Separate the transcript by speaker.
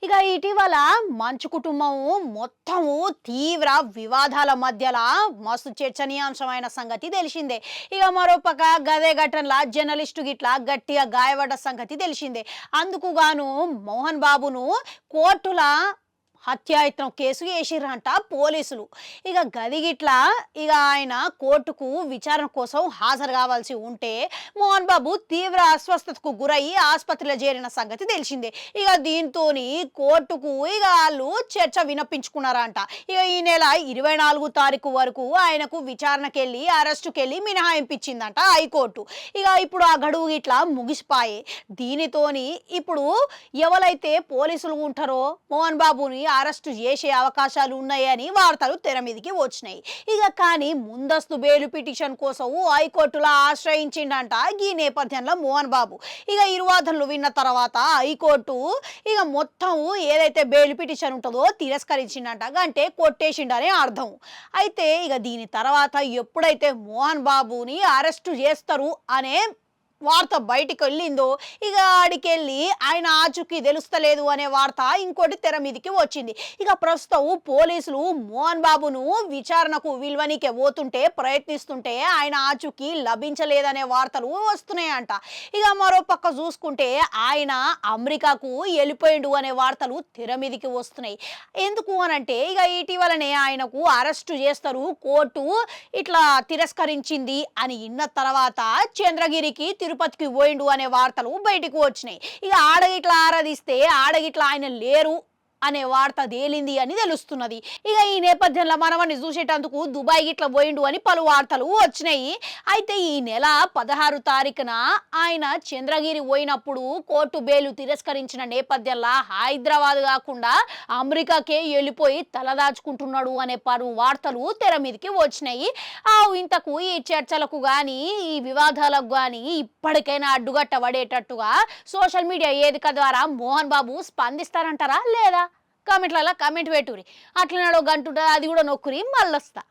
Speaker 1: ఇక ఇటీవల మంచు కుటుంబము మొత్తము తీవ్ర వివాదాల మధ్యలో మస్తు చర్చనీయాంశమైన సంగతి తెలిసిందే. ఇక మరోపక్క గదే ఘటనల జర్నలిస్టు గిట్లా గట్టిగా గాయపడ్డ సంగతి తెలిసిందే. అందుకు గాను మోహన్ బాబును కోర్టుల హత్యాయత్నం కేసు వేసిర్రంట పోలీసులు. ఇక గదిగిట్లా ఆయన కోర్టుకు విచారణ కోసం హాజరు కావాల్సి ఉంటే మోహన్ బాబు తీవ్ర అస్వస్థతకు గురయ్యి ఆసుపత్రిలో చేరిన సంగతి తెలిసిందే. ఇక దీంతో కోర్టుకు వాళ్ళు చర్చ వినపించుకున్నారంట. ఇక ఈ నెల 24 తారీఖు వరకు ఆయనకు విచారణకెళ్ళి అరెస్టుకెళ్ళి మినహాయింపించిందంట హైకోర్టు. ఇక ఇప్పుడు ఆ గడువు ఇట్లా ముగిసిపాయే. దీనితోని ఇప్పుడు ఎవరైతే పోలీసులు ఉంటారో మోహన్ బాబుని అరెస్టు చేసే అవకాశాలు ఉన్నాయని వార్తలు తెర మీదకి వచ్చినాయి. ఇక కానీ ముందస్తు బెయిల్ పిటిషన్ కోసం హైకోర్టులో ఆశ్రయించిండంట ఈ నేపథ్యంలో మోహన్ బాబు. ఇక ఇరు వాదనలు విన్న తర్వాత హైకోర్టు ఇక మొత్తం ఏదైతే బెయిల్ పిటిషన్ ఉంటుందో తిరస్కరించిండంట. అంటే కొట్టేసిండని అర్థం. అయితే ఇక దీని తర్వాత ఎప్పుడైతే మోహన్ బాబుని అరెస్టు చేస్తారు అనే వార్త బయటికి వెళ్ళిందో ఇక ఆడికెళ్ళి ఆయన ఆచూకీ తెలుస్తలేదు అనే వార్త ఇంకోటి తెర మీదకి వచ్చింది. ఇక ప్రస్తుతం పోలీసులు మోహన్ బాబును విచారణకు విలువనికి పోతుంటే ప్రయత్నిస్తుంటే ఆయన ఆచూకీ లభించలేదనే వార్తలు వస్తున్నాయంట. ఇక మరో పక్క చూసుకుంటే ఆయన అమెరికాకు వెళ్ళిపోయిండు అనే వార్తలు తెర మీదకి వస్తున్నాయి. ఎందుకు అనంటే ఇక ఇటీవలనే ఆయనకు అరెస్టు చేస్తారు కోర్టు ఇట్లా తిరస్కరించింది అని విన్న తర్వాత చంద్రగిరికి తిరుపతికి పోయిండు అనే వార్తలు బయటకు వచ్చినాయి. ఇక ఆడగిట్లా ఆరాధిస్తే ఆడగిట్లా ఆయన లేరు అనే వార్త తేలింది అని తెలుస్తున్నది. ఇక ఈ నేపథ్యంలో మనవన్ని చూసేటందుకు దుబాయ్ గిట్లా పోయిండు అని పలు వార్తలు వచ్చినాయి. అయితే ఈ నెల 16 తారీఖున ఆయన చంద్రగిరి పోయినప్పుడు కోర్టు బెయిల్ తిరస్కరించిన నేపథ్యంలో హైదరాబాద్ కాకుండా అమెరికాకే వెళ్ళిపోయి తలదాచుకుంటున్నాడు అనే పలు వార్తలు తెర మీదకి వచ్చినాయి. ఇంతకు ఈ చర్చలకు కానీ ఈ వివాదాలకు కానీ ఇప్పటికైనా అడ్డుగట్ట పడేటట్టుగా సోషల్ మీడియా వేదిక ద్వారా మోహన్ బాబు స్పందిస్తారంటారా లేదా? కామెంట్లలో కామెంట్ పెట్టుర్రి. అట్లనే గంట ఉంటుంది, అది కూడా నొక్కురి. మళ్ళొస్తా.